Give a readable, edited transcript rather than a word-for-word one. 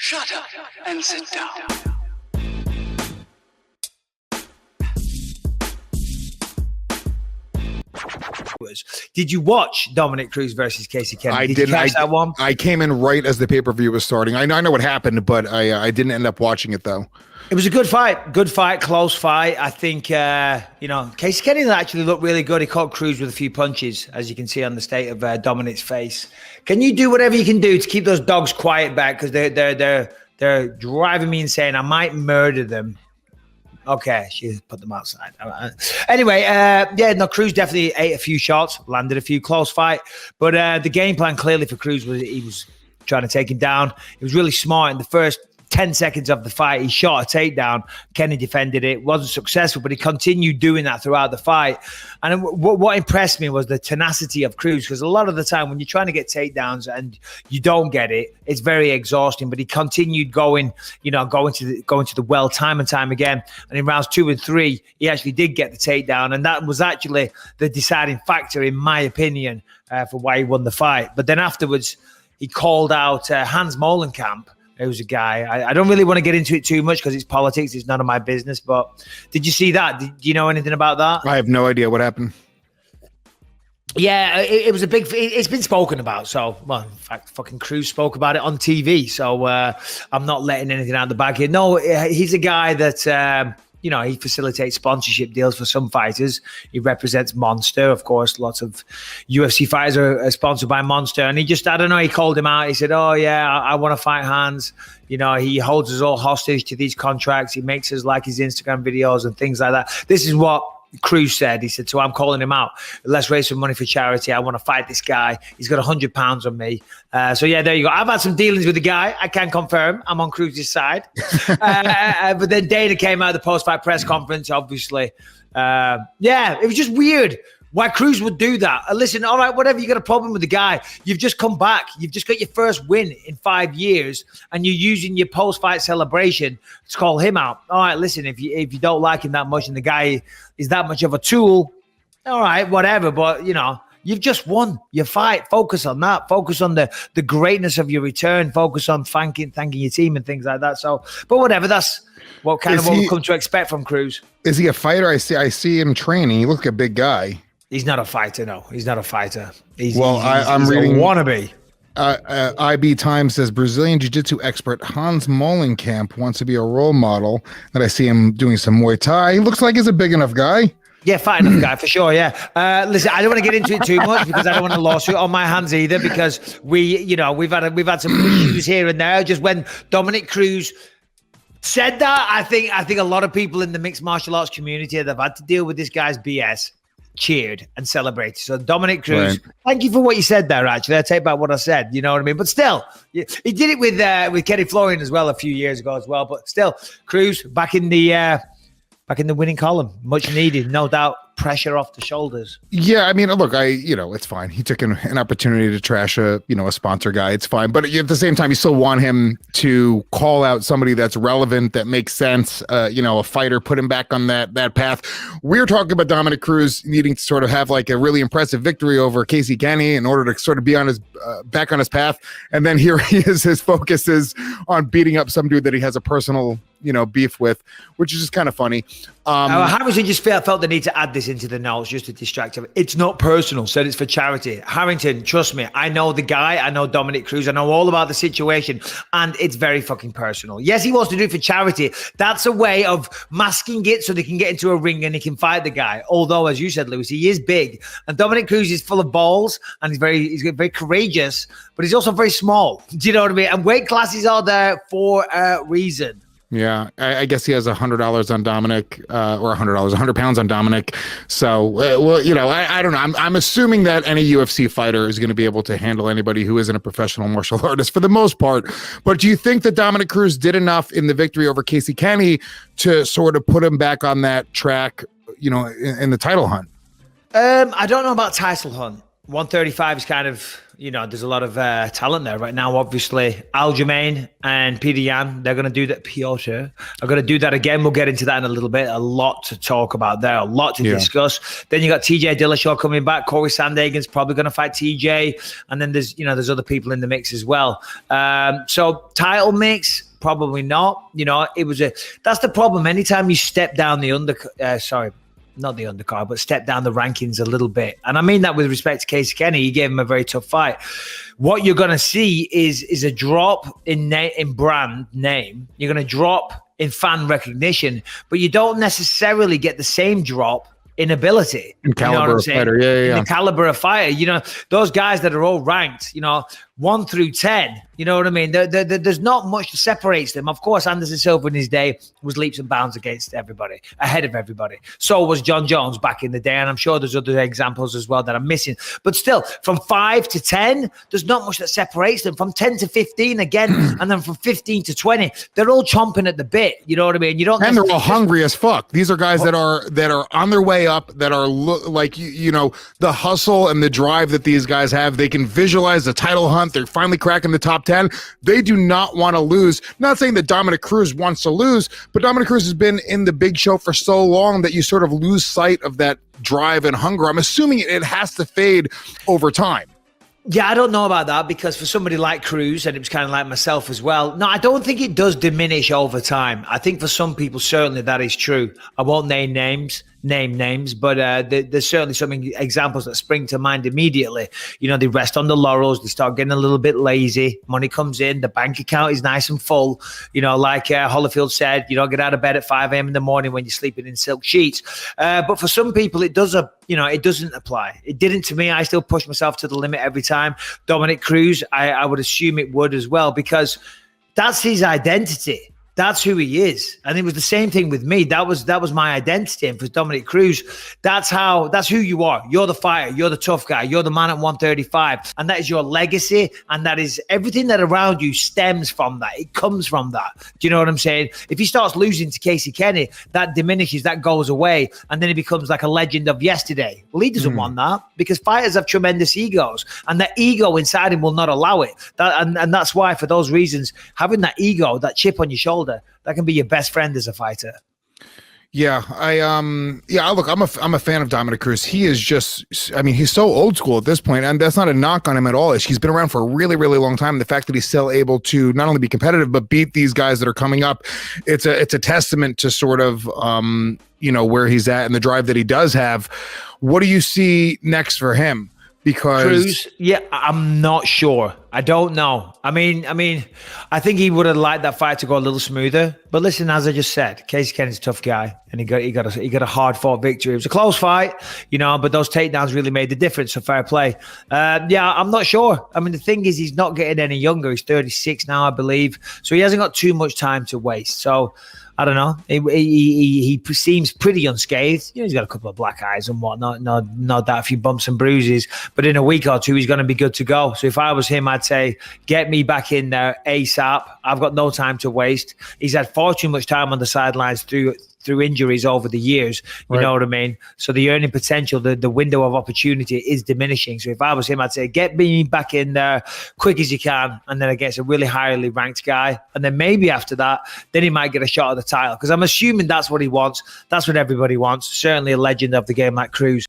Shut up and sit down. Did you watch Dominick Cruz versus Casey Kennedy? I Did didn't. You catch that one? I came in right as the pay-per-view was starting. I know what happened, but I didn't end up watching it though. It was a good fight, close fight. I think, Casey Kennedy actually looked really good. He caught Cruz with a few punches, as you can see on the state of Dominick's face. Can you do whatever you can do to keep those dogs quiet back? Because they're driving me insane. I might murder them. Okay, she put them outside. Anyway, Cruz definitely ate a few shots, landed a few, close fight. But the game plan clearly for Cruz was he was trying to take him down. He was really smart in the first 10 seconds of the fight. He shot a takedown. Kenny defended it. Wasn't successful, but he continued doing that throughout the fight. And what impressed me was the tenacity of Cruz, because a lot of the time when you're trying to get takedowns and you don't get it, it's very exhausting. But he continued going to the well time and time again. And in rounds 2 and 3, he actually did get the takedown. And that was actually the deciding factor, in my opinion, for why he won the fight. But then afterwards, he called out Hans Molenkamp, who's a guy. I don't really want to get into it too much because it's politics. It's none of my business. But did you see that? Do you know anything about that? I have no idea what happened. Yeah, it was a big. It's been spoken about. So, well, in fact, fucking Cruz spoke about it on TV. So I'm not letting anything out of the bag here. No, he's a guy that. He facilitates sponsorship deals for some fighters. He represents Monster. Of course, lots of UFC fighters are sponsored by Monster. And he called him out. He said, oh, yeah, I want to fight Hans. He holds us all hostage to these contracts. He makes us like his Instagram videos and things like that. This is what Cruz said. He said, so I'm calling him out. Let's raise some money for charity. I want to fight this guy. He's got 100 pounds on me. There you go. I've had some dealings with the guy. I can confirm I'm on Cruz's side. But then Dana came out of the post-fight press conference, obviously. It was just weird why Cruz would do that. Listen, all right, whatever, you got a problem with the guy. You've just come back. You've just got your first win in 5 years, and you're using your post-fight celebration to call him out. All right, listen, if you don't like him that much and the guy is that much of a tool, all right, whatever. But, you've just won your fight. Focus on that. Focus on the greatness of your return. Focus on thanking your team and things like that. So, but whatever, that's what we've come to expect from Cruz. Is he a fighter? I see him training. He looks like a big guy. He's not a fighter. No, he's not a fighter. I'm reading a wannabe. IB Times says Brazilian jiu-jitsu expert Hans Molenkamp wants to be a role model. And I see him doing some Muay Thai. He looks like he's a big enough guy. Yeah, fat enough guy for sure. Yeah. Listen, I don't want to get into it too much because I don't want a lawsuit on my hands either. Because we've had some issues here and there. Just when Dominick Cruz said that, I think a lot of people in the mixed martial arts community that have had to deal with this guy's BS cheered and celebrated. So Dominick Cruz, Thank you for what you said there. Actually, I take back what I said. You know what I mean? But still, he did it with Kenny Florian as well a few years ago as well. But still, Cruz back in the winning column, much needed, no doubt. Pressure off the shoulders. Yeah, I mean, look, it's fine. He took an opportunity to trash a sponsor guy. It's fine, but at the same time, you still want him to call out somebody that's relevant, that makes sense. A fighter, put him back on that path. We're talking about Dominick Cruz needing to sort of have like a really impressive victory over Casey Kennedy in order to sort of be on his back on his path. And then here he is. His focus is on beating up some dude that he has a personal beef with, which is just kind of funny. Harrington just felt the need to add this into the notes just to distract him. It's not personal, said it's for charity. Harrington, trust me, I know the guy, I know Dominick Cruz, I know all about the situation, and it's very fucking personal. Yes, he wants to do it for charity. That's a way of masking it so they can get into a ring and he can fight the guy. Although, as you said, Lewis, he is big, and Dominick Cruz is full of balls, and he's very courageous, but he's also very small. Do you know what I mean? And weight classes are there for a reason. Yeah, I guess he has $100 on Dominick, or $100, 100 pounds on Dominick. So, I don't know. I'm assuming that any UFC fighter is going to be able to handle anybody who isn't a professional martial artist for the most part. But do you think that Dominick Cruz did enough in the victory over Casey Kennedy to sort of put him back on that track, in the title hunt? I don't know about title hunt. 135 is kind of there's a lot of talent there right now. Obviously, Aljamain and Peter Yan, they're going to do that. Piotr are going to do that again. We'll get into that in a little bit. A lot to talk about there, a lot to discuss. Then you got TJ Dillashaw coming back. Corey Sandhagen's probably going to fight TJ, and then there's other people in the mix as well. So title mix, probably not. That's the problem. Anytime you step down not the undercard, but step down the rankings a little bit. And I mean that with respect to Casey Kenny. He gave him a very tough fight. What you're going to see is a drop in brand name. You're going to drop in fan recognition, but you don't necessarily get the same drop in ability. In caliber of fighter, In the caliber of fighter. Those guys that are all ranked, 1 through 10, you know what I mean? There's not much that separates them. Of course, Anderson Silva in his day was leaps and bounds against everybody, ahead of everybody. So was John Jones back in the day, and I'm sure there's other examples as well that I'm missing. But still, from 5 to 10, there's not much that separates them. From 10 to 15 again, and then from 15 to 20, they're all chomping at the bit. You know what I mean? And they're all hungry as fuck. These are guys that are on their way up, that are the hustle and the drive that these guys have. They can visualize the title hunt. They're finally cracking the top 10. They do not want to lose. Not saying that Dominick Cruz wants to lose, but Dominick Cruz has been in the big show for so long that you sort of lose sight of that drive and hunger. I'm assuming it has to fade over time. Yeah, I don't know about that, because for somebody like Cruz, and it was kind of like myself as well, no, I don't think it does diminish over time. I think for some people, certainly that is true. I won't name names, but there's certainly some examples that spring to mind immediately. They rest on the laurels, they start getting a little bit lazy, money comes in, the bank account is nice and full. Like Holyfield said, you don't get out of bed at 5 a.m. in the morning when you're sleeping in silk sheets. But for some people, it doesn't apply. It didn't to me. I still push myself to the limit every time. Dominick Cruz, I would assume it would as well, because that's his identity. That's who he is. And it was the same thing with me. That was my identity. And for Dominick Cruz, that's who you are. You're the fighter. You're the tough guy. You're the man at 135. And that is your legacy. And that is everything that around you stems from that. It comes from that. Do you know what I'm saying? If he starts losing to Casey Kenny, that diminishes, that goes away. And then he becomes like a legend of yesterday. Well, he doesn't want that, because fighters have tremendous egos. And that ego inside him will not allow it. And that's why, for those reasons, having that ego, that chip on your shoulder, that can be your best friend as a fighter. Yeah, look, I'm a fan of Dominick Cruz. He is just, he's so old school at this point, and that's not a knock on him at all. He's been around for a really, really long time. The fact that he's still able to not only be competitive, but beat these guys that are coming up, it's a testament to sort of, where he's at and the drive that he does have. What do you see next for him? Because Cruz, I'm not sure. I don't know. I think he would have liked that fight to go a little smoother. But listen, as I just said, Casey Kenny's a tough guy, and he got a hard fought victory. It was a close fight, but those takedowns really made the difference. So fair play. I'm not sure. The thing is, he's not getting any younger. He's 36 now, I believe. So he hasn't got too much time to waste. So I don't know. He seems pretty unscathed. He's got a couple of black eyes and whatnot. Not that, a few bumps and bruises. But in a week or two, he's going to be good to go. So if I was him, I'd say, get me back in there ASAP. I've got no time to waste. He's had far too much time on the sidelines through injuries over the years. You know what I mean? So the earning potential, the window of opportunity is diminishing. So if I was him, I'd say, get me back in there quick as you can, and then against a really highly ranked guy. And then maybe after that, then he might get a shot at the title. Because I'm assuming that's what he wants. That's what everybody wants. Certainly a legend of the game like Cruz.